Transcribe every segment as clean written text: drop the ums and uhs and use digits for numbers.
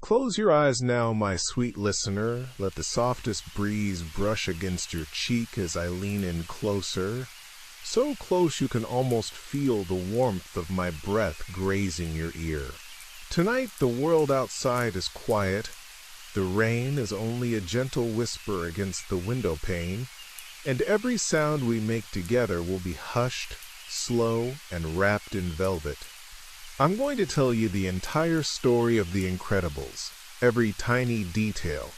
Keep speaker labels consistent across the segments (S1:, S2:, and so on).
S1: Close your eyes now, my sweet listener. Let the softest breeze brush against your cheek as I lean in closer. So close you can almost feel the warmth of my breath grazing your ear. Tonight the world outside is quiet. The rain is only a gentle whisper against the window pane, and every sound we make together will be hushed, slow, and wrapped in velvet. I'm going to tell you the entire story of The Incredibles, every tiny detail,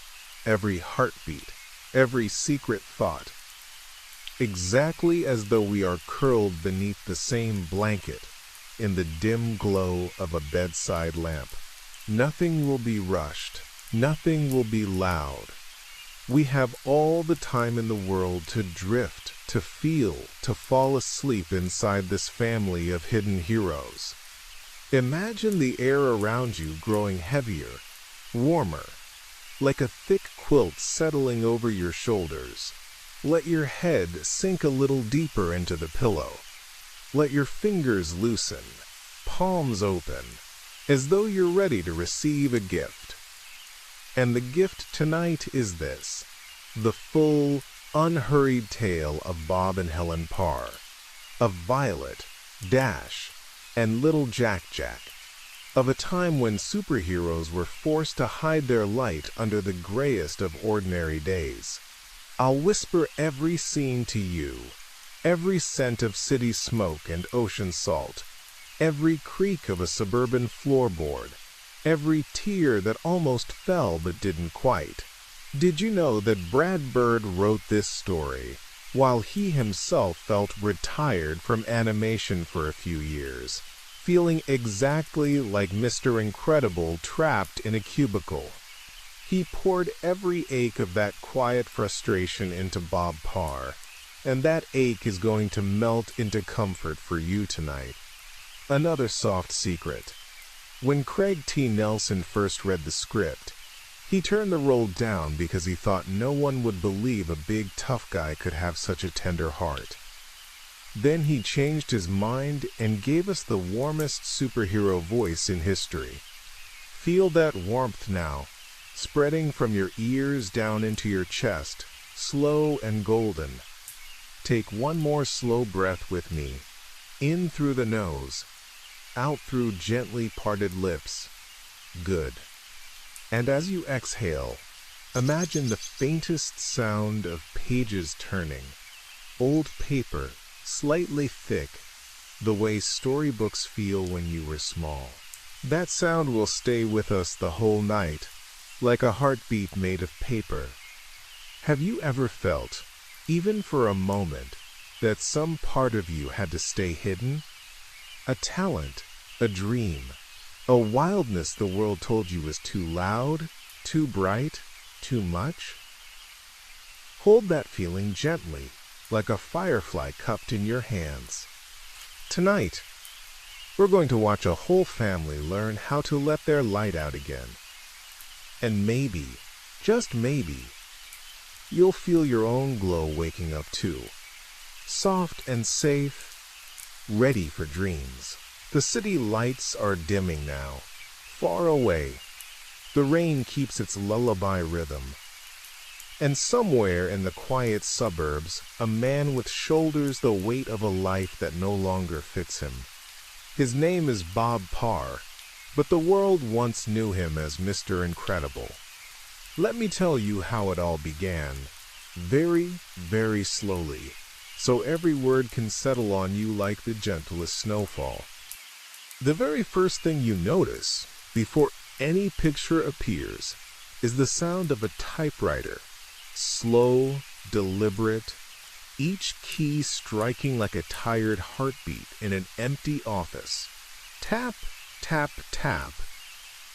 S1: every heartbeat, every secret thought, exactly as though we are curled beneath the same blanket in the dim glow of a bedside lamp. Nothing will be rushed. Nothing will be loud. We have all the time in the world to drift, to feel, to fall asleep inside this family of hidden heroes. Imagine the air around you growing heavier, warmer, like a thick quilt settling over your shoulders. Let your head sink a little deeper into the pillow. Let your fingers loosen, palms open, as though you're ready to receive a gift. And the gift tonight is this, the full, unhurried tale of Bob and Helen Parr, of Violet, Dash, and little Jack, of a time when superheroes were forced to hide their light under the grayest of ordinary days. I'll whisper every scene to you, every scent of city smoke and ocean salt, every creak of a suburban floorboard, every tear that almost fell but didn't quite. Did you know that Brad Bird wrote this story while he himself felt retired from animation for a few years, feeling exactly like Mr. Incredible trapped in a cubicle? He poured every ache of that quiet frustration into Bob Parr, and that ache is going to melt into comfort for you tonight. Another soft secret. When Craig T. Nelson first read the script, he turned the role down because he thought no one would believe a big tough guy could have such a tender heart. Then he changed his mind and gave us the warmest superhero voice in history. Feel that warmth now, spreading from your ears down into your chest, slow and golden. Take one more slow breath with me, in through the nose, out through gently parted lips. Good. And as you exhale, imagine the faintest sound of pages turning, old paper, slightly thick, the way storybooks feel when you were small. That sound will stay with us the whole night, like a heartbeat made of paper. Have you ever felt, even for a moment, that some part of you had to stay hidden? A talent, a dream, a wildness the world told you was too loud, too bright, too much? Hold that feeling gently, like a firefly cupped in your hands. Tonight, we're going to watch a whole family learn how to let their light out again. And maybe, just maybe, you'll feel your own glow waking up too. Soft and safe, ready for dreams. The city lights are dimming now, far away. The rain keeps its lullaby rhythm. And somewhere in the quiet suburbs, a man with shoulders the weight of a life that no longer fits him. His name is Bob Parr, but the world once knew him as Mr. Incredible. Let me tell you how it all began, very, very slowly, so every word can settle on you like the gentlest snowfall. The very first thing you notice, before any picture appears, is the sound of a typewriter, slow, deliberate, each key striking like a tired heartbeat in an empty office. Tap, tap, tap.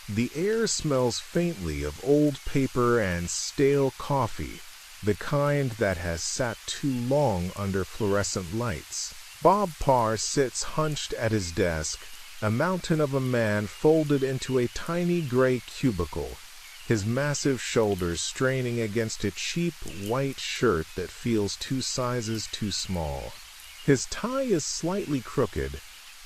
S1: The air smells faintly of old paper and stale coffee, the kind that has sat too long under fluorescent lights. Bob Parr sits hunched at his desk, a mountain of a man folded into a tiny gray cubicle, his massive shoulders straining against a cheap white shirt that feels 2 sizes too small. His tie is slightly crooked,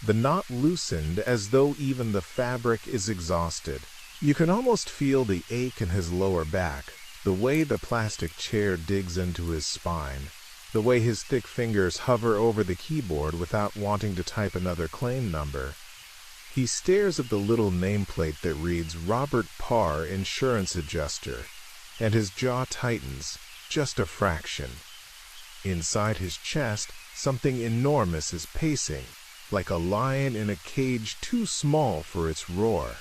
S1: the knot loosened as though even the fabric is exhausted. You can almost feel the ache in his lower back, the way the plastic chair digs into his spine, the way his thick fingers hover over the keyboard without wanting to type another claim number. He stares at the little nameplate that reads Robert Parr, Insurance Adjuster, and his jaw tightens, just a fraction. Inside his chest, something enormous is pacing, like a lion in a cage too small for its roar.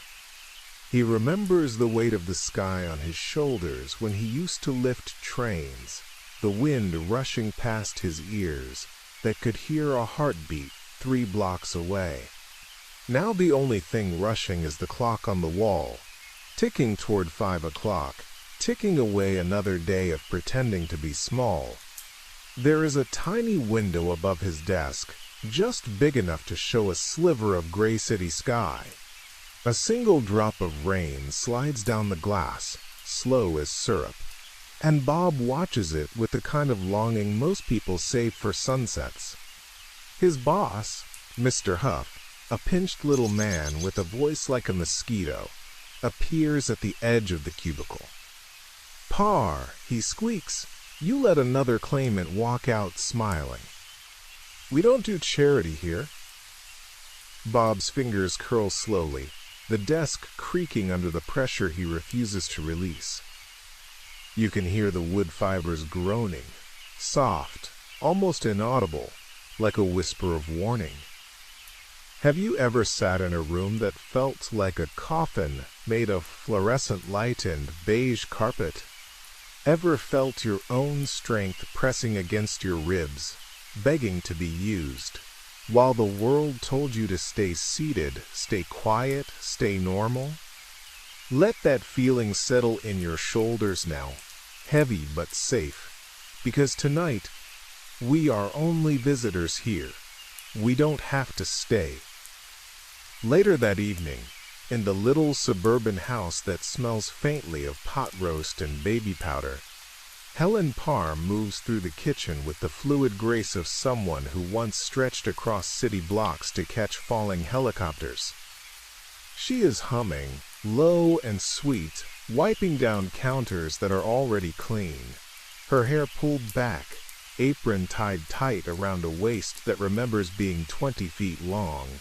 S1: He remembers the weight of the sky on his shoulders when he used to lift trains, the wind rushing past his ears that could hear a heartbeat 3 blocks away. Now the only thing rushing is the clock on the wall, ticking toward 5 o'clock, ticking away another day of pretending to be small. There is a tiny window above his desk, just big enough to show a sliver of gray city sky. A single drop of rain slides down the glass, slow as syrup, and Bob watches it with the kind of longing most people save for sunsets. His boss, Mr. Huff, a pinched little man with a voice like a mosquito, appears at the edge of the cubicle. "Parr," he squeaks, "you let another claimant walk out smiling. We don't do charity here." Bob's fingers curl slowly, the desk creaking under the pressure he refuses to release. You can hear the wood fibers groaning, soft, almost inaudible, like a whisper of warning. Have you ever sat in a room that felt like a coffin made of fluorescent light and beige carpet? Ever felt your own strength pressing against your ribs, begging to be used, while the world told you to stay seated, stay quiet, stay normal? Let that feeling settle in your shoulders now, heavy but safe, because tonight we are only visitors here. We don't have to stay. Later that evening, in the little suburban house that smells faintly of pot roast and baby powder, Helen Parr moves through the kitchen with the fluid grace of someone who once stretched across city blocks to catch falling helicopters. She is humming, low and sweet, wiping down counters that are already clean, her hair pulled back, apron tied tight around a waist that remembers being 20 feet long.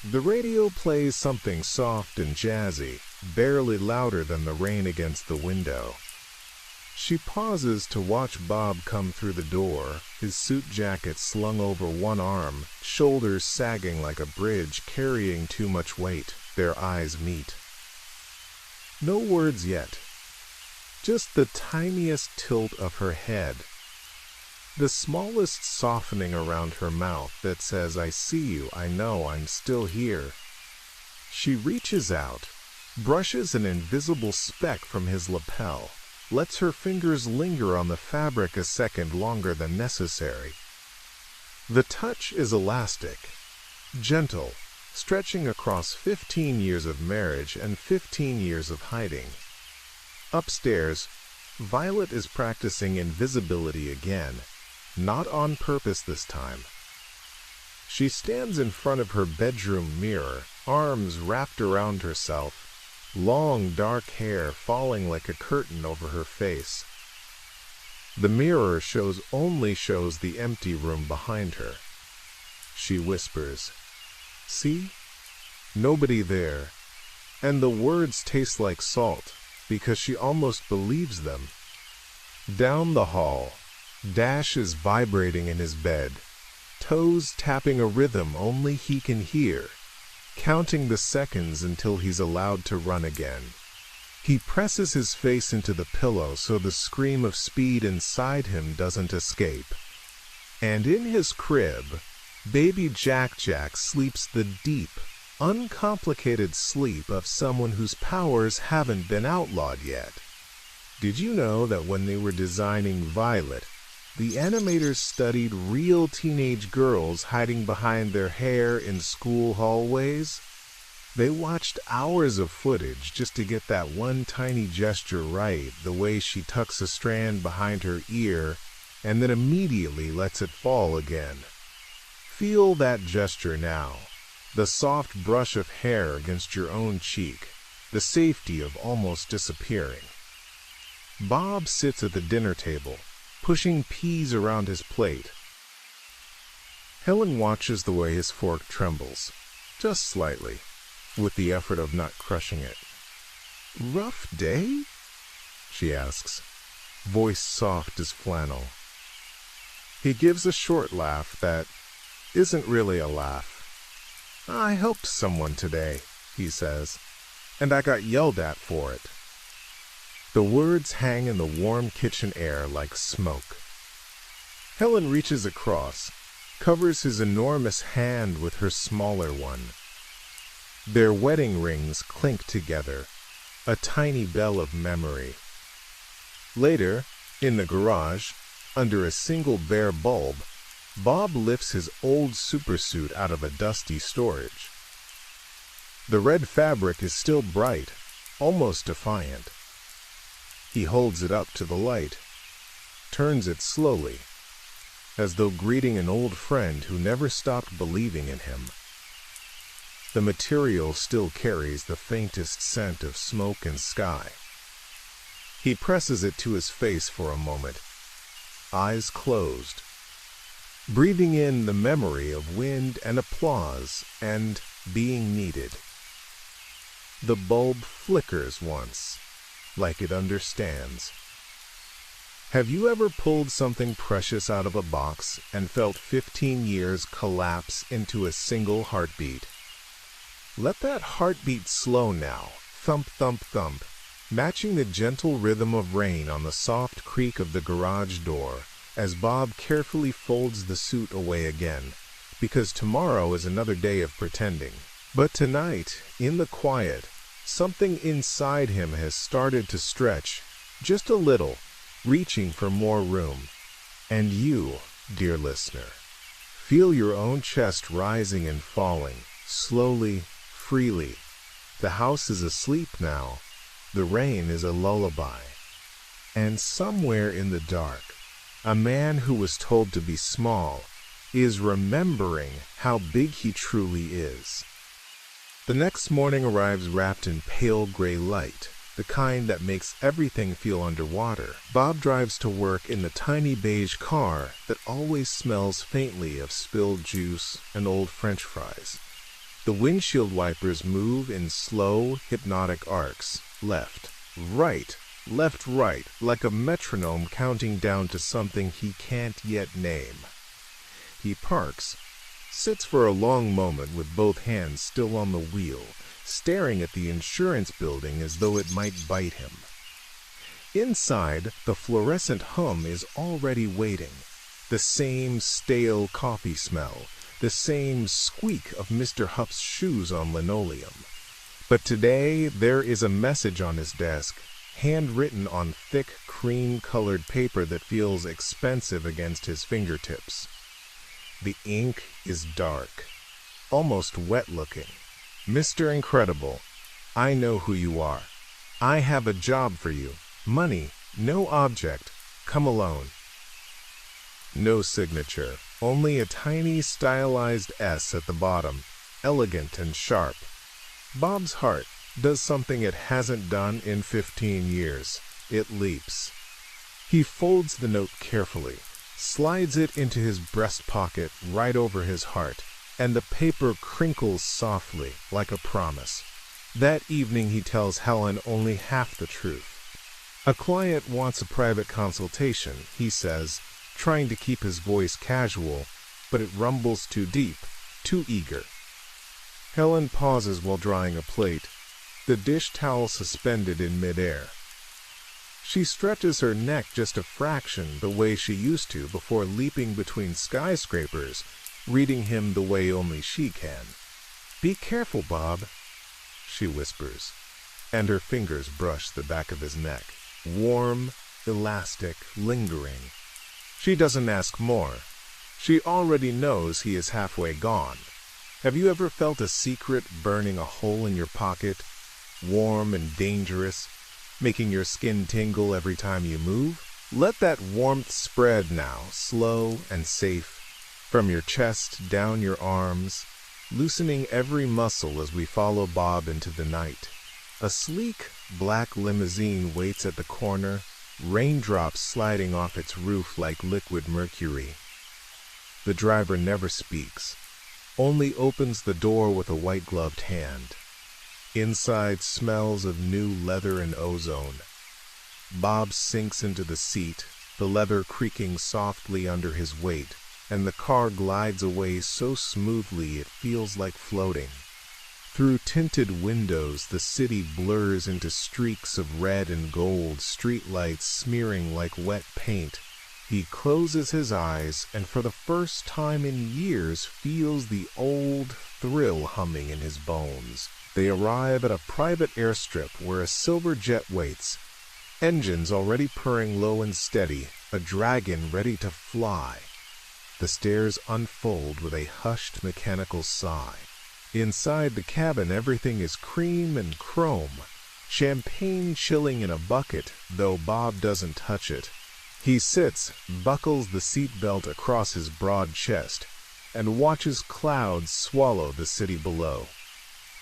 S1: The radio plays something soft and jazzy, barely louder than the rain against the window. She pauses to watch Bob come through the door, his suit jacket slung over one arm, shoulders sagging like a bridge carrying too much weight. Their eyes meet. No words yet, just the tiniest tilt of her head, the smallest softening around her mouth that says, "I see you, I know, I'm still here." She reaches out, brushes an invisible speck from his lapel, lets her fingers linger on the fabric a second longer than necessary. The touch is elastic, gentle, stretching across 15 years of marriage and 15 years of hiding. Upstairs, Violet is practicing invisibility again, not on purpose this time. She stands in front of her bedroom mirror, arms wrapped around herself, long dark hair falling like a curtain over her face. The mirror only shows the empty room behind her. She whispers, "See? Nobody there." And the words taste like salt, because she almost believes them. Down the hall, Dash is vibrating in his bed, toes tapping a rhythm only he can hear, counting the seconds until he's allowed to run again. He presses his face into the pillow so the scream of speed inside him doesn't escape. And in his crib, baby Jack sleeps the deep, uncomplicated sleep of someone whose powers haven't been outlawed yet. Did you know that when they were designing Violet, the animators studied real teenage girls hiding behind their hair in school hallways? They watched hours of footage just to get that one tiny gesture right, the way she tucks a strand behind her ear and then immediately lets it fall again. Feel that gesture now, the soft brush of hair against your own cheek, the safety of almost disappearing. Bob sits at the dinner table, pushing peas around his plate. Helen watches the way his fork trembles, just slightly, with the effort of not crushing it. "Rough day?" she asks, voice soft as flannel. He gives a short laugh that isn't really a laugh. "I helped someone today," he says, "and I got yelled at for it." The words hang in the warm kitchen air like smoke. Helen reaches across, covers his enormous hand with her smaller one. Their wedding rings clink together, a tiny bell of memory. Later, in the garage, under a single bare bulb, Bob lifts his old supersuit out of a dusty storage. The red fabric is still bright, almost defiant. He holds it up to the light, turns it slowly, as though greeting an old friend who never stopped believing in him. The material still carries the faintest scent of smoke and sky. He presses it to his face for a moment, eyes closed, breathing in the memory of wind and applause and being needed. The bulb flickers once, like it understands. Have you ever pulled something precious out of a box and felt 15 years collapse into a single heartbeat? Let that heartbeat slow now, thump, thump, thump, matching the gentle rhythm of rain on the soft creak of the garage door as Bob carefully folds the suit away again, because tomorrow is another day of pretending. But tonight, in the quiet, something inside him has started to stretch, just a little, reaching for more room. And you, dear listener, feel your own chest rising and falling, slowly, freely. The house is asleep now. The rain is a lullaby. And somewhere in the dark, a man who was told to be small is remembering how big he truly is. The next morning arrives wrapped in pale gray light, the kind that makes everything feel underwater. Bob drives to work in the tiny beige car that always smells faintly of spilled juice and old French fries. The windshield wipers move in slow, hypnotic arcs, left, right, like a metronome counting down to something he can't yet name. He parks, sits for a long moment with both hands still on the wheel, staring at the insurance building as though it might bite him. Inside, the fluorescent hum is already waiting. The same stale coffee smell, the same squeak of Mr. Huff's shoes on linoleum. But today, there is a message on his desk, handwritten on thick, cream-colored paper that feels expensive against his fingertips. The ink is dark, almost wet-looking. "Mr. Incredible, I know who you are. I have a job for you. Money, no object. Come alone." No signature, only a tiny stylized S at the bottom, elegant and sharp. Bob's heart does something it hasn't done in 15 years. It leaps. He folds the note carefully, slides it into his breast pocket right over his heart, and the paper crinkles softly, like a promise. That evening he tells Helen only half the truth. A client wants a private consultation, he says, trying to keep his voice casual, but it rumbles too deep, too eager. Helen pauses while drying a plate, the dish towel suspended in midair. She stretches her neck just a fraction the way she used to before leaping between skyscrapers, reading him the way only she can. "Be careful, Bob," she whispers, and her fingers brush the back of his neck. Warm, elastic, lingering. She doesn't ask more. She already knows he is halfway gone. Have you ever felt a secret burning a hole in your pocket, warm and dangerous, making your skin tingle every time you move? Let that warmth spread now, slow and safe, from your chest down your arms, loosening every muscle as we follow Bob into the night. A sleek, black limousine waits at the corner, raindrops sliding off its roof like liquid mercury. The driver never speaks, only opens the door with a white-gloved hand. Inside smells of new leather and ozone. Bob sinks into the seat, the leather creaking softly under his weight, and the car glides away so smoothly it feels like floating. Through tinted windows, the city blurs into streaks of red and gold, streetlights smearing like wet paint. He closes his eyes and for the first time in years feels the old thrill humming in his bones. They arrive at a private airstrip where a silver jet waits, engines already purring low and steady, a dragon ready to fly. The stairs unfold with a hushed mechanical sigh. Inside the cabin everything is cream and chrome, champagne chilling in a bucket, though Bob doesn't touch it. He sits, buckles the seatbelt across his broad chest, and watches clouds swallow the city below.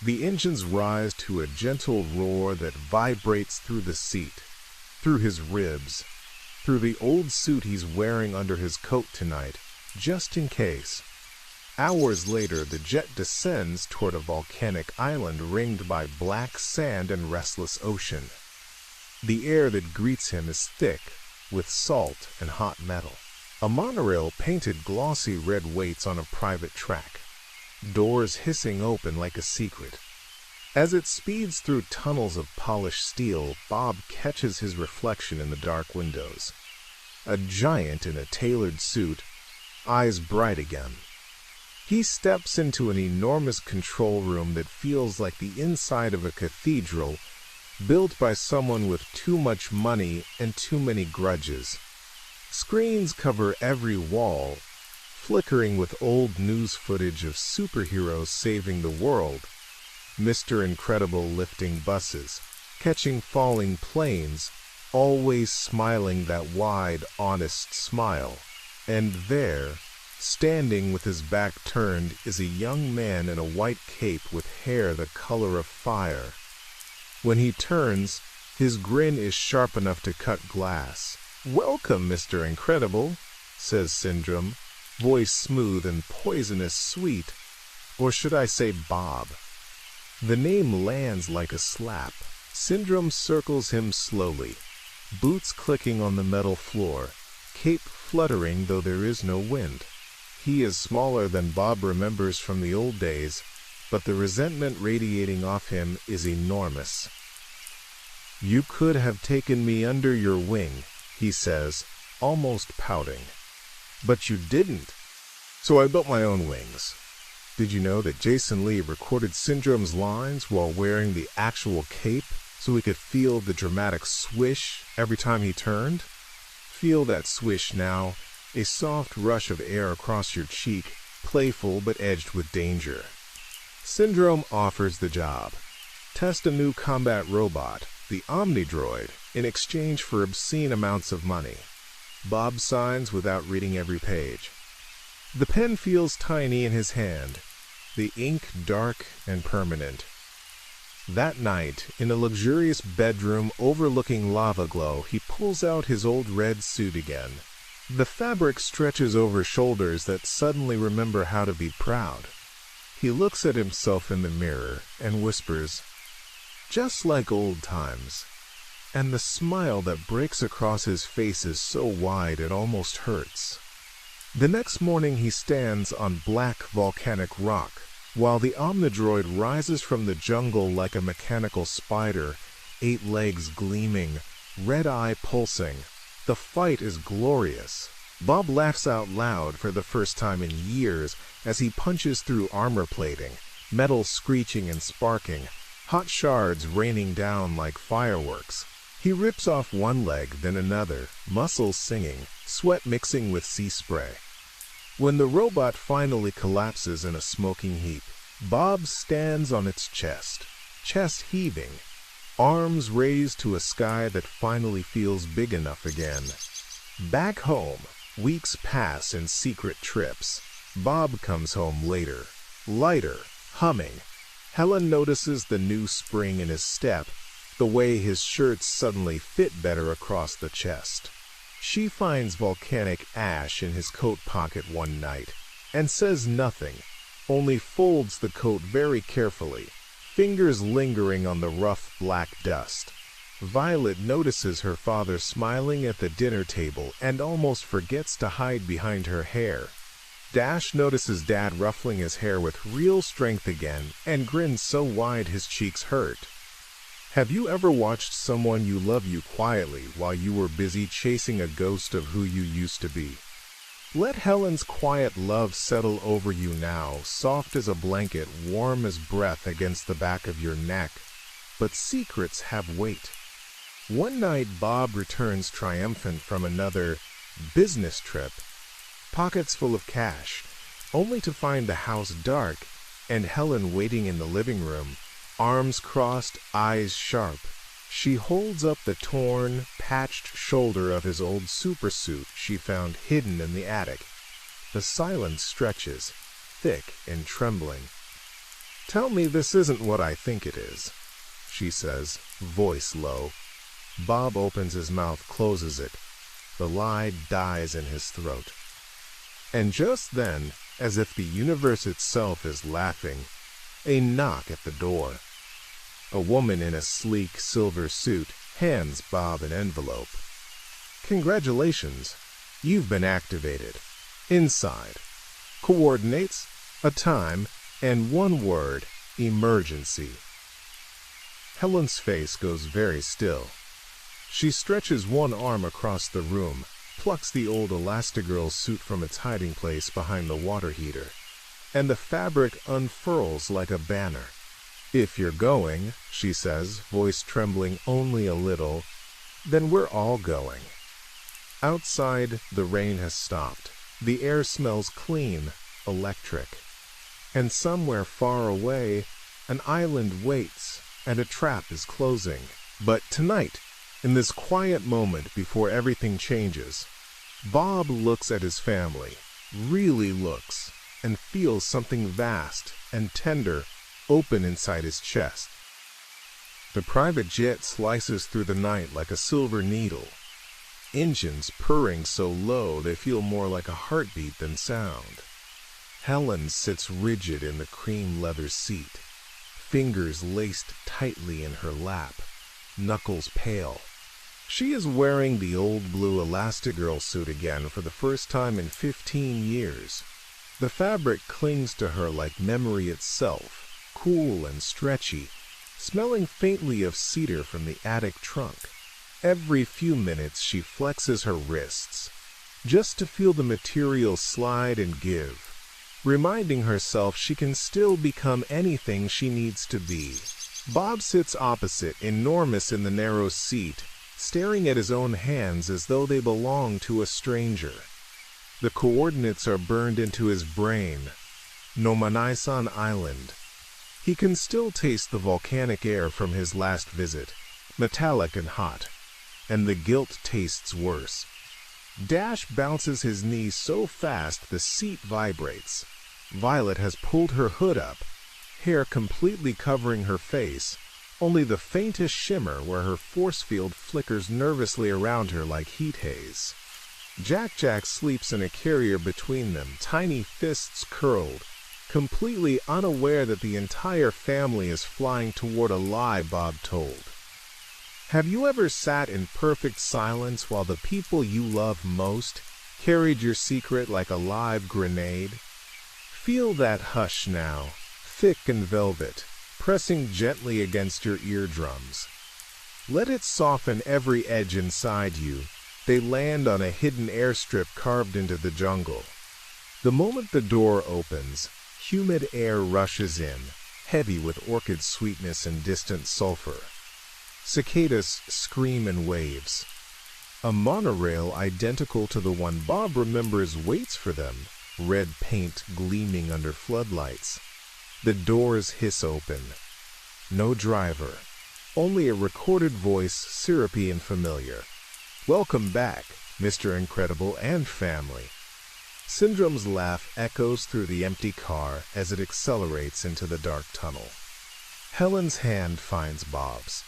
S1: The engines rise to a gentle roar that vibrates through the seat, through his ribs, through the old suit he's wearing under his coat tonight, just in case. Hours later, the jet descends toward a volcanic island ringed by black sand and restless ocean. The air that greets him is thick with salt and hot metal. A monorail painted glossy red waits on a private track, doors hissing open like a secret. As it speeds through tunnels of polished steel, Bob catches his reflection in the dark windows. A giant in a tailored suit, eyes bright again. He steps into an enormous control room that feels like the inside of a cathedral, built by someone with too much money and too many grudges. Screens cover every wall, flickering with old news footage of superheroes saving the world. Mr. Incredible lifting buses, catching falling planes, always smiling that wide, honest smile. And there, standing with his back turned, is a young man in a white cape with hair the color of fire. When he turns, his grin is sharp enough to cut glass. "Welcome, Mr. Incredible," says Syndrome, voice smooth and poisonous sweet. Or should I say Bob? The name lands like a slap. Syndrome circles him slowly, boots clicking on the metal floor, cape fluttering though there is no wind. He is smaller than Bob remembers from the old days, but the resentment radiating off him is enormous. "You could have taken me under your wing," he says, almost pouting. "But you didn't. So I built my own wings." Did you know that Jason Lee recorded Syndrome's lines while wearing the actual cape so he could feel the dramatic swish every time he turned? Feel that swish now, a soft rush of air across your cheek, playful but edged with danger. Syndrome offers the job. Test a new combat robot, the Omnidroid, in exchange for obscene amounts of money. Bob signs without reading every page. The pen feels tiny in his hand, the ink dark and permanent. That night, in a luxurious bedroom overlooking lava glow, he pulls out his old red suit again. The fabric stretches over shoulders that suddenly remember how to be proud. He looks at himself in the mirror and whispers, "Just like old times." And the smile that breaks across his face is so wide it almost hurts. The next morning he stands on black volcanic rock, while the Omnidroid rises from the jungle like a mechanical spider, 8 legs gleaming, red eye pulsing. The fight is glorious. Bob laughs out loud for the first time in years as he punches through armor plating, metal screeching and sparking, hot shards raining down like fireworks. He rips off one leg, then another, muscles singing, sweat mixing with sea spray. When the robot finally collapses in a smoking heap, Bob stands on its chest heaving, arms raised to a sky that finally feels big enough again. Back home, weeks pass in secret trips. Bob comes home later, lighter, humming. Helen notices the new spring in his step, the way his shirts suddenly fit better across the chest. She finds volcanic ash in his coat pocket one night and says nothing, only folds the coat very carefully, fingers lingering on the rough black dust. Violet notices her father smiling at the dinner table and almost forgets to hide behind her hair. Dash notices Dad ruffling his hair with real strength again and grins so wide his cheeks hurt. Have you ever watched someone you love you quietly while you were busy chasing a ghost of who you used to be? Let Helen's quiet love settle over you now, soft as a blanket, warm as breath against the back of your neck. But secrets have weight. One night Bob returns triumphant from another business trip, pockets full of cash, only to find the house dark and Helen waiting in the living room, arms crossed, eyes sharp. She holds up the torn, patched shoulder of his old supersuit she found hidden in the attic. The silence stretches, thick and trembling. "Tell me this isn't what I think it is," she says, voice low. Bob opens his mouth, closes it. The lie dies in his throat. And just then, as if the universe itself is laughing, a knock at the door. A woman in a sleek silver suit hands Bob an envelope. "Congratulations, you've been activated. Inside. Coordinates, a time, and one word, emergency." Helen's face goes very still. She stretches one arm across the room, plucks the old Elastigirl suit from its hiding place behind the water heater, and the fabric unfurls like a banner. "If you're going," she says, voice trembling only a little, "then we're all going." Outside, the rain has stopped. The air smells clean, electric. And somewhere far away, an island waits, and a trap is closing. But tonight, in this quiet moment before everything changes, Bob looks at his family, really looks, and feels something vast and tender open inside his chest. The private jet slices through the night like a silver needle, engines purring so low they feel more like a heartbeat than sound. Helen sits rigid in the cream leather seat, fingers laced tightly in her lap, knuckles pale. She is wearing the old blue Elastigirl suit again for the first time in 15 years. The fabric clings to her like memory itself, cool and stretchy, smelling faintly of cedar from the attic trunk. Every few minutes she flexes her wrists, just to feel the material slide and give, reminding herself she can still become anything she needs to be. Bob sits opposite, enormous in the narrow seat, staring at his own hands as though they belong to a stranger. The coordinates are burned into his brain. Nomanaisan Island. He can still taste the volcanic air from his last visit, metallic and hot, and the guilt tastes worse. Dash bounces his knees so fast the seat vibrates. Violet has pulled her hood up, hair completely covering her face, only the faintest shimmer where her force field flickers nervously around her like heat haze. Jack sleeps in a carrier between them, tiny fists curled, completely unaware that the entire family is flying toward a lie Bob told. Have you ever sat in perfect silence while the people you love most carried your secret like a live grenade? Feel that hush now, thick and velvet, pressing gently against your eardrums. Let it soften every edge inside you. They land on a hidden airstrip carved into the jungle. The moment the door opens, humid air rushes in, heavy with orchid sweetness and distant sulfur. Cicadas scream in waves. A monorail identical to the one Bob remembers waits for them, red paint gleaming under floodlights. The doors hiss open. No driver, only a recorded voice, syrupy and familiar. "Welcome back, Mr. Incredible and family." Syndrome's laugh echoes through the empty car as it accelerates into the dark tunnel. Helen's hand finds Bob's.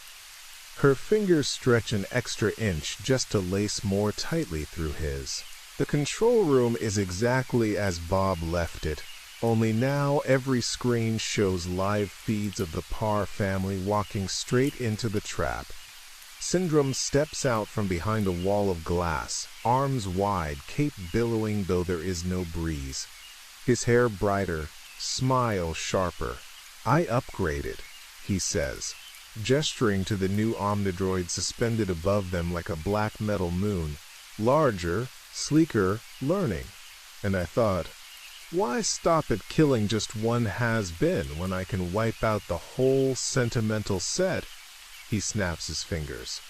S1: Her fingers stretch an extra inch just to lace more tightly through his. The control room is exactly as Bob left it, only now every screen shows live feeds of the Parr family walking straight into the trap. Syndrome steps out from behind a wall of glass, arms wide, cape billowing though there is no breeze. His hair brighter, smile sharper. "I upgraded," he says, gesturing to the new Omnidroid suspended above them like a black metal moon. Larger, sleeker, learning. And I thought, why stop at killing just one has-been when I can wipe out the whole sentimental set? He snaps his fingers.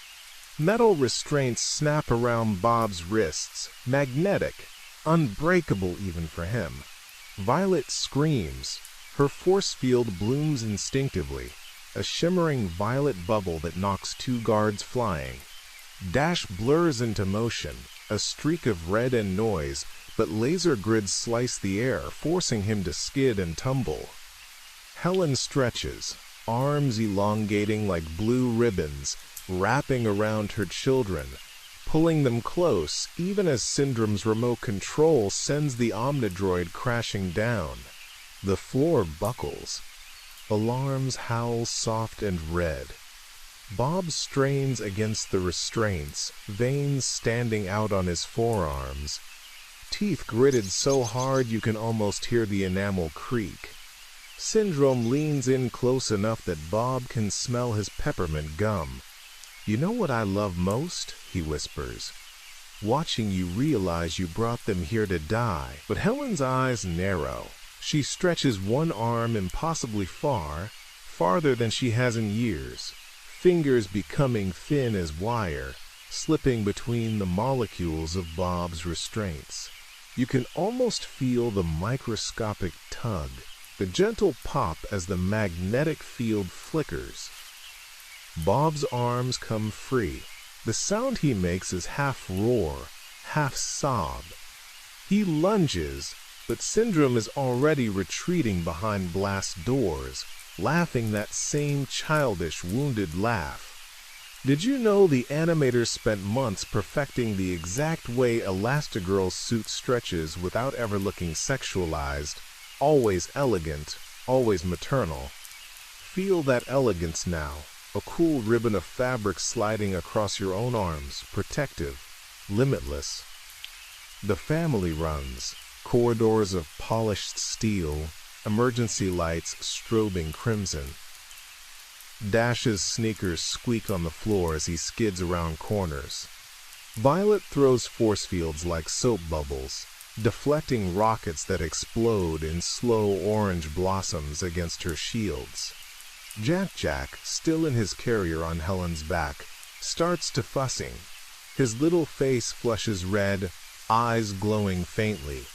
S1: Metal restraints snap around Bob's wrists, magnetic, unbreakable even for him. Violet screams. Her force field blooms instinctively, a shimmering violet bubble that knocks two guards flying. Dash blurs into motion, a streak of red and noise, but laser grids slice the air, forcing him to skid and tumble. Helen stretches, arms elongating like blue ribbons, wrapping around her children, pulling them close even as Syndrome's remote control sends the Omnidroid crashing down. The floor buckles. Alarms howl soft and red. Bob strains against the restraints, veins standing out on his forearms. Teeth gritted so hard you can almost hear the enamel creak. Syndrome leans in close enough that Bob can smell his peppermint gum. "You know what I love most?" he whispers. "Watching you realize you brought them here to die." But Helen's eyes narrow. She stretches one arm impossibly far, farther than she has in years, fingers becoming thin as wire, slipping between the molecules of Bob's restraints. You can almost feel the microscopic tug, the gentle pop as the magnetic field flickers. Bob's arms come free. The sound he makes is half roar, half sob. He lunges, but Syndrome is already retreating behind blast doors, laughing that same childish, wounded laugh. Did you know the animators spent months perfecting the exact way Elastigirl's suit stretches without ever looking sexualized, always elegant, always maternal? Feel that elegance now, a cool ribbon of fabric sliding across your own arms, protective, limitless. The family runs, corridors of polished steel, emergency lights strobing crimson. Dash's sneakers squeak on the floor as he skids around corners. Violet throws force fields like soap bubbles, deflecting rockets that explode in slow orange blossoms against her shields. Jack, still in his carrier on Helen's back, starts to fussing. His little face flushes red, eyes glowing faintly.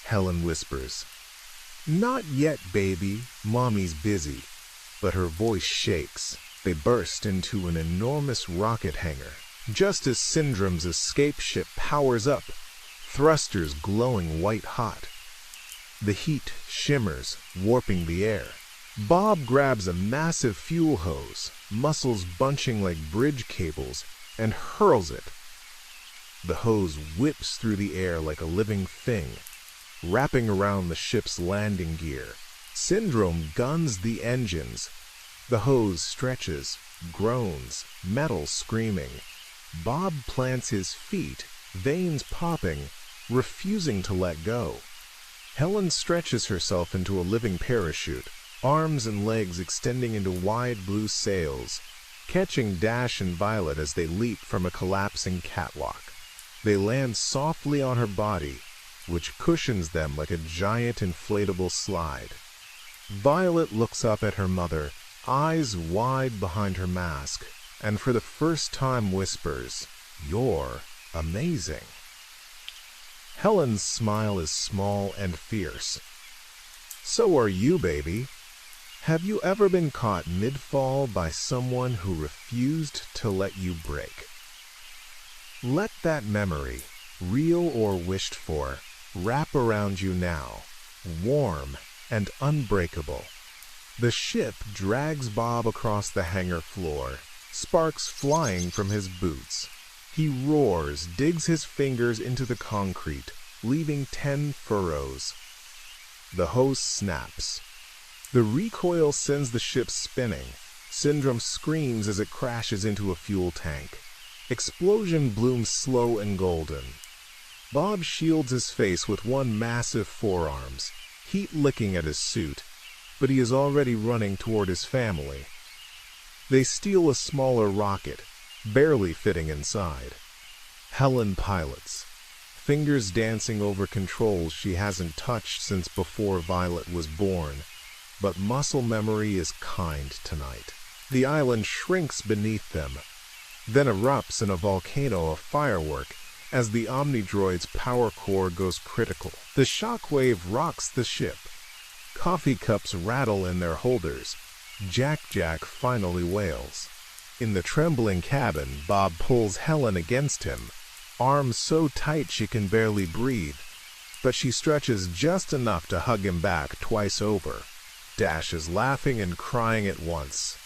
S1: Helen whispers, "Not yet, baby. Mommy's busy." But her voice shakes. They burst into an enormous rocket hangar, just as Syndrome's escape ship powers up, thrusters glowing white-hot. The heat shimmers, warping the air. Bob grabs a massive fuel hose, muscles bunching like bridge cables, and hurls it. The hose whips through the air like a living thing, wrapping around the ship's landing gear. Syndrome guns the engines. The hose stretches, groans, metal screaming. Bob plants his feet, veins popping, refusing to let go. Helen stretches herself into a living parachute, arms and legs extending into wide blue sails, catching Dash and Violet as they leap from a collapsing catwalk. They land softly on her body, which cushions them like a giant inflatable slide. Violet looks up at her mother, eyes wide behind her mask, and for the first time whispers, "You're amazing." Helen's smile is small and fierce. "So are you, baby. Have you ever been caught mid-fall by someone who refused to let you break?" Let that memory, real or wished for, wrap around you now, warm and unbreakable. The ship drags Bob across the hangar floor, sparks flying from his boots. He roars, digs his fingers into the concrete, leaving 10 furrows. The hose snaps. The recoil sends the ship spinning. Syndrome screams as it crashes into a fuel tank. Explosion blooms slow and golden. Bob shields his face with one massive forearms, heat licking at his suit, but he is already running toward his family. They steal a smaller rocket, barely fitting inside. Helen pilots, fingers dancing over controls she hasn't touched since before Violet was born, but muscle memory is kind tonight. The island shrinks beneath them, then erupts in a volcano of firework as the Omnidroid's power core goes critical. The shockwave rocks the ship. Coffee cups rattle in their holders. Jack finally wails. In the trembling cabin, Bob pulls Helen against him, arms so tight she can barely breathe, but she stretches just enough to hug him back twice over. Dash is laughing and crying at once.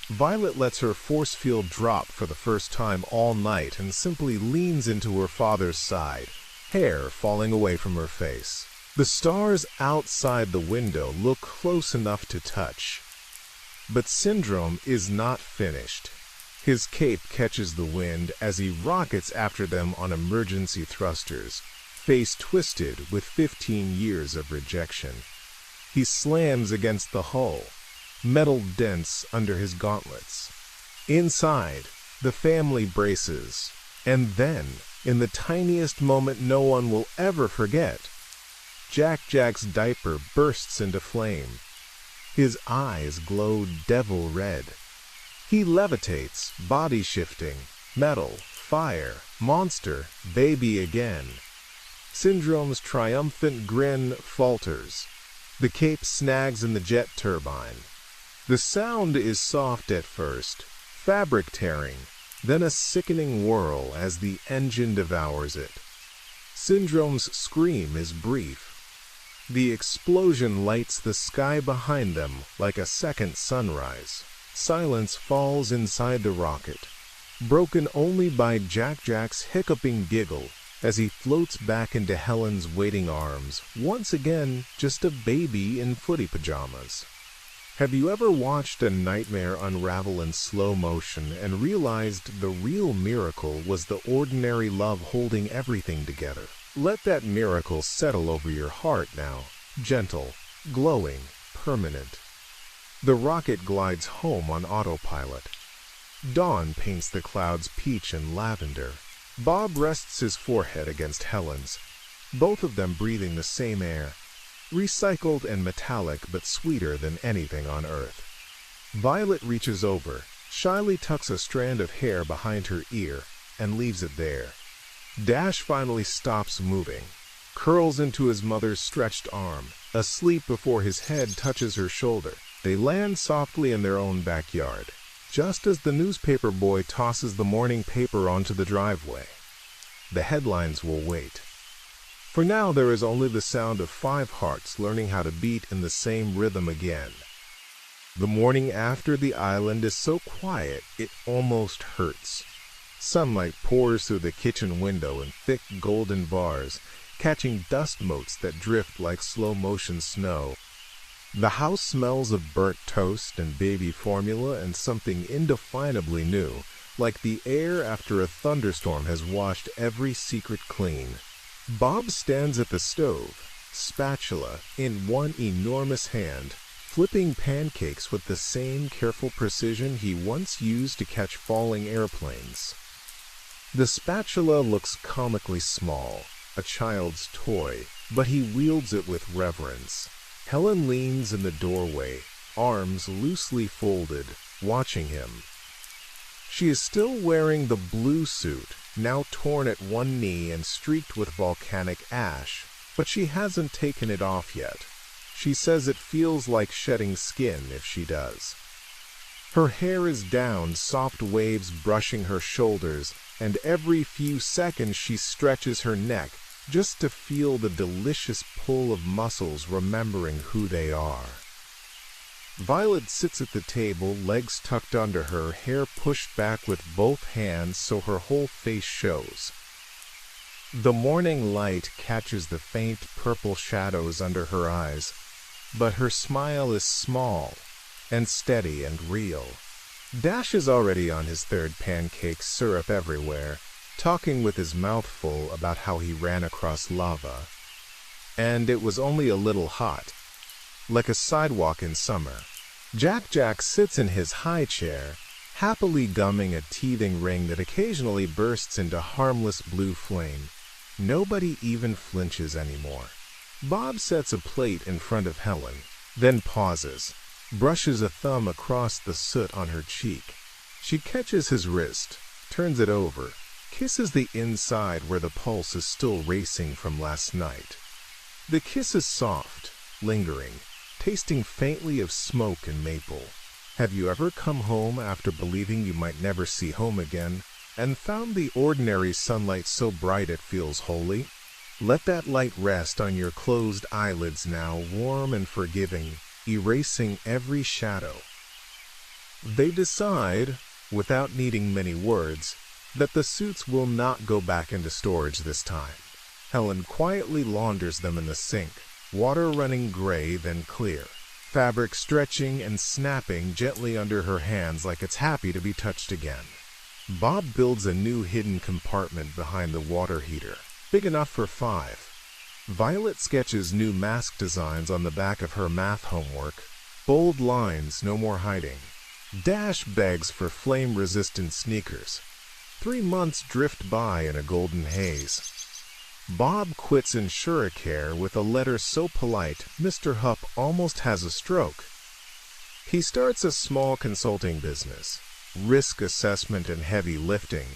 S1: Violet lets her force field drop for the first time all night and simply leans into her father's side, hair falling away from her face. The stars outside the window look close enough to touch. But Syndrome is not finished. His cape catches the wind as he rockets after them on emergency thrusters, face twisted with 15 years of rejection. He slams against the hull, metal dents under his gauntlets. Inside, the family braces, and then, in the tiniest moment no one will ever forget, Jack's diaper bursts into flame. His eyes glow devil red. He levitates, body shifting, metal, fire, monster, baby again. Syndrome's triumphant grin falters. The cape snags in the jet turbine. The sound is soft at first, fabric tearing, then a sickening whirl as the engine devours it. Syndrome's scream is brief. The explosion lights the sky behind them like a second sunrise. Silence falls inside the rocket, broken only by Jack's hiccuping giggle as he floats back into Helen's waiting arms, once again just a baby in footy pajamas. Have you ever watched a nightmare unravel in slow motion and realized the real miracle was the ordinary love holding everything together? Let that miracle settle over your heart now, gentle, glowing, permanent. The rocket glides home on autopilot. Dawn paints the clouds peach and lavender. Bob rests his forehead against Helen's, both of them breathing the same air, recycled and metallic but sweeter than anything on Earth. Violet reaches over, shyly tucks a strand of hair behind her ear, and leaves it there. Dash finally stops moving, curls into his mother's stretched arm, asleep before his head touches her shoulder. They land softly in their own backyard, just as the newspaper boy tosses the morning paper onto the driveway. The headlines will wait. For now there is only the sound of 5 hearts learning how to beat in the same rhythm again. The morning after the island is so quiet it almost hurts. Sunlight pours through the kitchen window in thick golden bars, catching dust motes that drift like slow-motion snow. The house smells of burnt toast and baby formula and something indefinably new, like the air after a thunderstorm has washed every secret clean. Bob stands at the stove, spatula in one enormous hand, flipping pancakes with the same careful precision he once used to catch falling airplanes. The spatula looks comically small, a child's toy, but he wields it with reverence. Helen leans in the doorway, arms loosely folded, watching him. She is still wearing the blue suit, now torn at one knee and streaked with volcanic ash, but she hasn't taken it off yet. She says it feels like shedding skin if she does. Her hair is down, soft waves brushing her shoulders, and every few seconds she stretches her neck just to feel the delicious pull of muscles remembering who they are. Violet sits at the table, legs tucked under her, hair pushed back with both hands so her whole face shows. The morning light catches the faint purple shadows under her eyes, but her smile is small and steady and real. Dash is already on his third pancake, syrup everywhere, talking with his mouth full about how he ran across lava. And it was only a little hot, like a sidewalk in summer. Jack sits in his high chair, happily gumming a teething ring that occasionally bursts into harmless blue flame. Nobody even flinches anymore. Bob sets a plate in front of Helen, then pauses, brushes a thumb across the soot on her cheek. She catches his wrist, turns it over, kisses the inside where the pulse is still racing from last night. The kiss is soft, lingering, tasting faintly of smoke and maple. Have you ever come home after believing you might never see home again, and found the ordinary sunlight so bright it feels holy? Let that light rest on your closed eyelids now, warm and forgiving, erasing every shadow. They decide, without needing many words, that the suits will not go back into storage this time. Helen quietly launders them in the sink, water running gray then clear, fabric stretching and snapping gently under her hands like it's happy to be touched again. Bob builds a new hidden compartment behind the water heater, big enough for 5. Violet sketches new mask designs on the back of her math homework, bold lines, no more hiding. Dash begs for flame-resistant sneakers. 3 months drift by in a golden haze. Bob quits Insuracare with a letter so polite Mr. Hupp almost has a stroke. He starts a small consulting business, risk assessment and heavy lifting,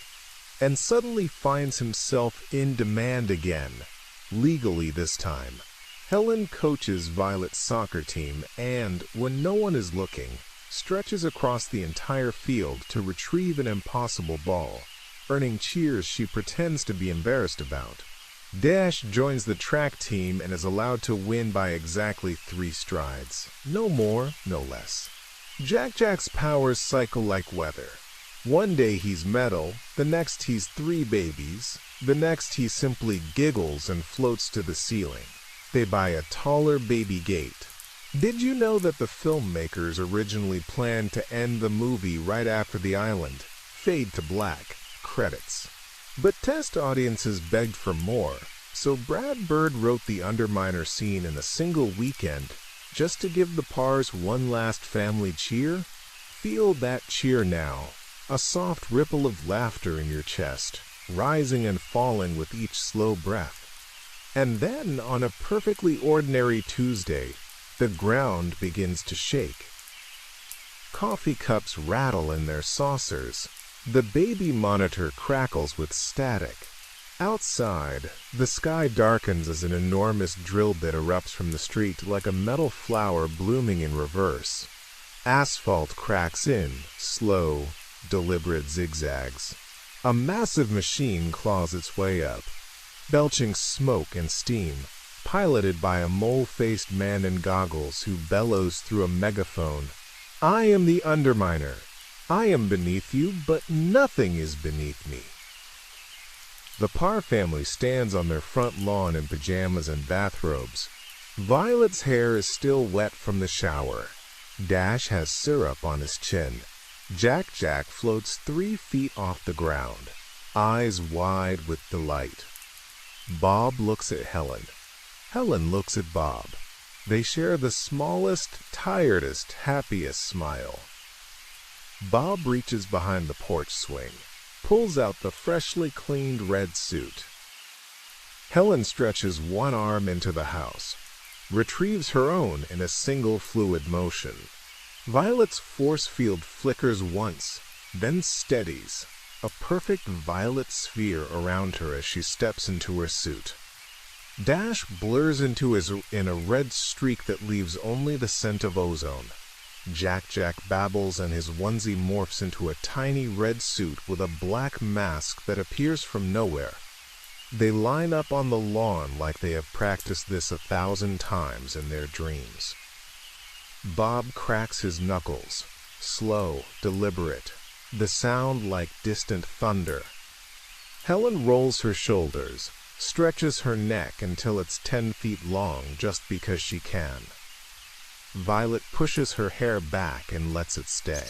S1: and suddenly finds himself in demand again, legally this time. Helen coaches Violet's soccer team and, when no one is looking, stretches across the entire field to retrieve an impossible ball, earning cheers she pretends to be embarrassed about. Dash joins the track team and is allowed to win by exactly 3 strides. No more, no less. Jack's powers cycle like weather. One day he's metal, the next he's 3 babies, the next he simply giggles and floats to the ceiling. They buy a taller baby gate. Did you know that the filmmakers originally planned to end the movie right after the island? Fade to black. Credits. But test audiences begged for more, so Brad Bird wrote the Underminer scene in a single weekend, just to give the Parrs one last family cheer. Feel that cheer now, a soft ripple of laughter in your chest, rising and falling with each slow breath. And then, on a perfectly ordinary Tuesday, the ground begins to shake. Coffee cups rattle in their saucers. The baby monitor crackles with static. Outside, the sky darkens as an enormous drill bit erupts from the street like a metal flower blooming in reverse. Asphalt cracks in, slow, deliberate zigzags. A massive machine claws its way up, belching smoke and steam, piloted by a mole-faced man in goggles who bellows through a megaphone, "I am the Underminer. I am beneath you, but nothing is beneath me." The Parr family stands on their front lawn in pajamas and bathrobes. Violet's hair is still wet from the shower. Dash has syrup on his chin. Jack floats 3 feet off the ground, eyes wide with delight. Bob looks at Helen. Helen looks at Bob. They share the smallest, tiredest, happiest smile. Bob reaches behind the porch swing, pulls out the freshly cleaned red suit. Helen stretches one arm into the house, retrieves her own in a single fluid motion. Violet's force field flickers once, then steadies, a perfect violet sphere around her as she steps into her suit. Dash blurs in a red streak that leaves only the scent of ozone. Jack babbles and his onesie morphs into a tiny red suit with a black mask that appears from nowhere. They line up on the lawn like they have practiced this 1,000 times in their dreams. Bob cracks his knuckles, slow, deliberate, the sound like distant thunder. Helen rolls her shoulders, stretches her neck until it's 10 feet long just because she can. Violet pushes her hair back and lets it stay.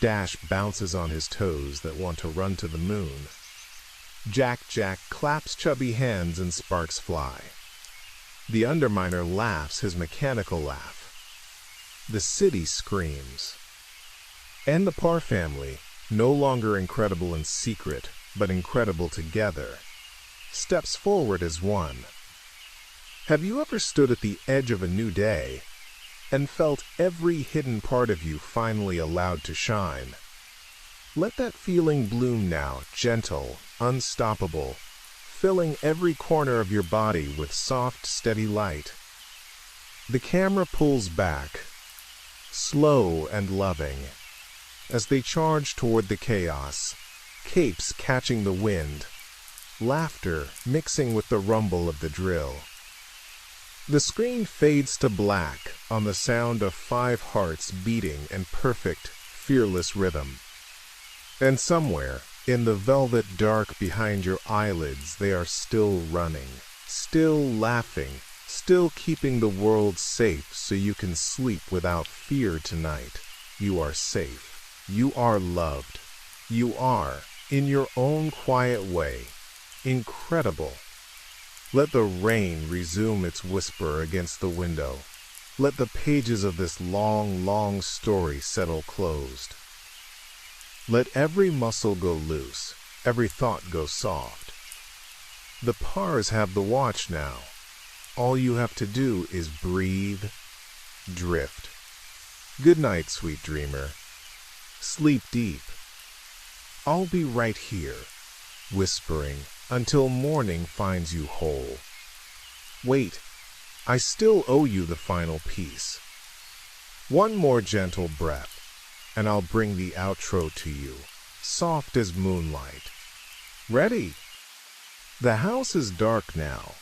S1: Dash bounces on his toes that want to run to the moon. Jack claps chubby hands and sparks fly. The Underminer laughs his mechanical laugh. The city screams. And the Parr family, no longer incredible in secret, but incredible together, steps forward as one. Have you ever stood at the edge of a new day and felt every hidden part of you finally allowed to shine? Let that feeling bloom now, gentle, unstoppable, filling every corner of your body with soft, steady light. The camera pulls back, slow and loving, as they charge toward the chaos, capes catching the wind, laughter mixing with the rumble of the drill. The screen fades to black on the sound of 5 hearts beating in perfect, fearless rhythm. And somewhere, in the velvet dark behind your eyelids, they are still running, still laughing, still keeping the world safe so you can sleep without fear tonight. You are safe. You are loved. You are, in your own quiet way, incredible. Let the rain resume its whisper against the window. Let the pages of this long, long story settle closed. Let every muscle go loose, every thought go soft. The Parrs have the watch now. All you have to do is breathe, drift. Good night, sweet dreamer. Sleep deep. I'll be right here, whispering, until morning finds you whole. Wait, I still owe you the final piece. One more gentle breath, and I'll bring the outro to you, soft as moonlight. Ready? The house is dark now,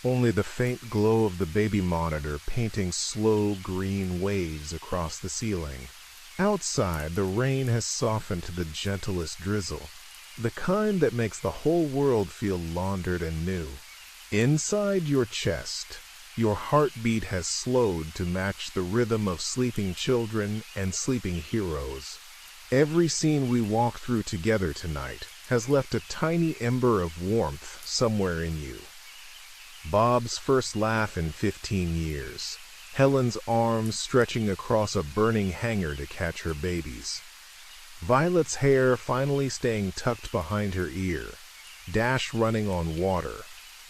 S1: only the faint glow of the baby monitor painting slow green waves across the ceiling. Outside, the rain has softened to the gentlest drizzle, the kind that makes the whole world feel laundered and new. Inside your chest, your heartbeat has slowed to match the rhythm of sleeping children and sleeping heroes. Every scene we walk through together tonight has left a tiny ember of warmth somewhere in you. Bob's first laugh in 15 years. Helen's arms stretching across a burning hangar to catch her babies. Violet's hair finally staying tucked behind her ear. Dash running on water.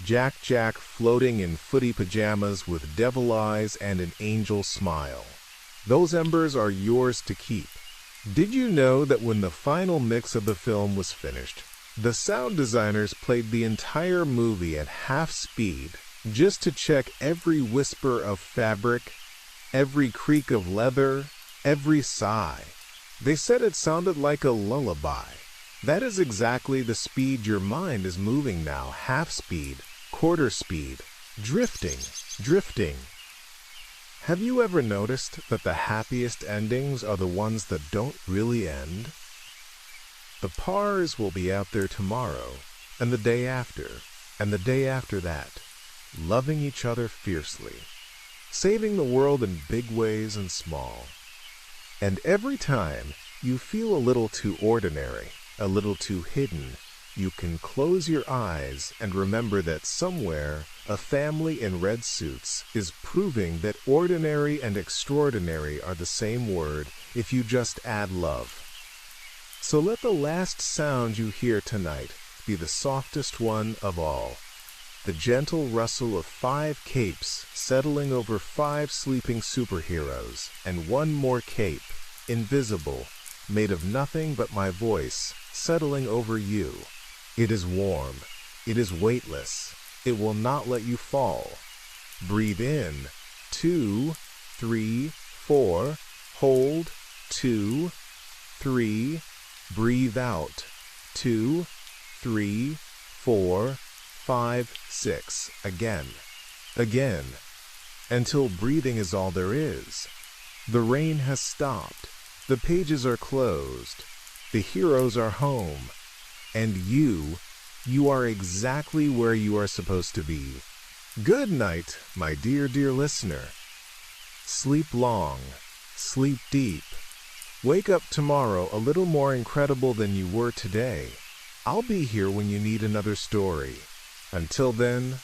S1: Jack floating in footy pajamas with devil eyes and an angel smile. Those embers are yours to keep. Did you know that when the final mix of the film was finished, the sound designers played the entire movie at half speed just to check every whisper of fabric, every creak of leather, every sigh? They said it sounded like a lullaby. That is exactly the speed your mind is moving now, half speed, quarter speed, drifting. Have you ever noticed that the happiest endings are the ones that don't really end? The Parrs will be out there tomorrow, and the day after, and the day after that, loving each other fiercely, saving the world in big ways and small. And every time you feel a little too ordinary, a little too hidden, you can close your eyes and remember that somewhere a family in red suits is proving that ordinary and extraordinary are the same word if you just add love. So let the last sound you hear tonight be the softest one of all. The gentle rustle of 5 capes settling over 5 sleeping superheroes, and one more cape, invisible, made of nothing but my voice, settling over you. It is warm. It is weightless. It will not let you fall. Breathe in. 2, 3, 4. Hold. 2, 3. Breathe out. 2, 3, 4, 5, 6. Again. Until breathing is all there is. The rain has stopped. The pages are closed. The heroes are home. And you are exactly where you are supposed to be. Good night, my dear, dear listener. Sleep long. Sleep deep. Wake up tomorrow a little more incredible than you were today. I'll be here when you need another story. Until then,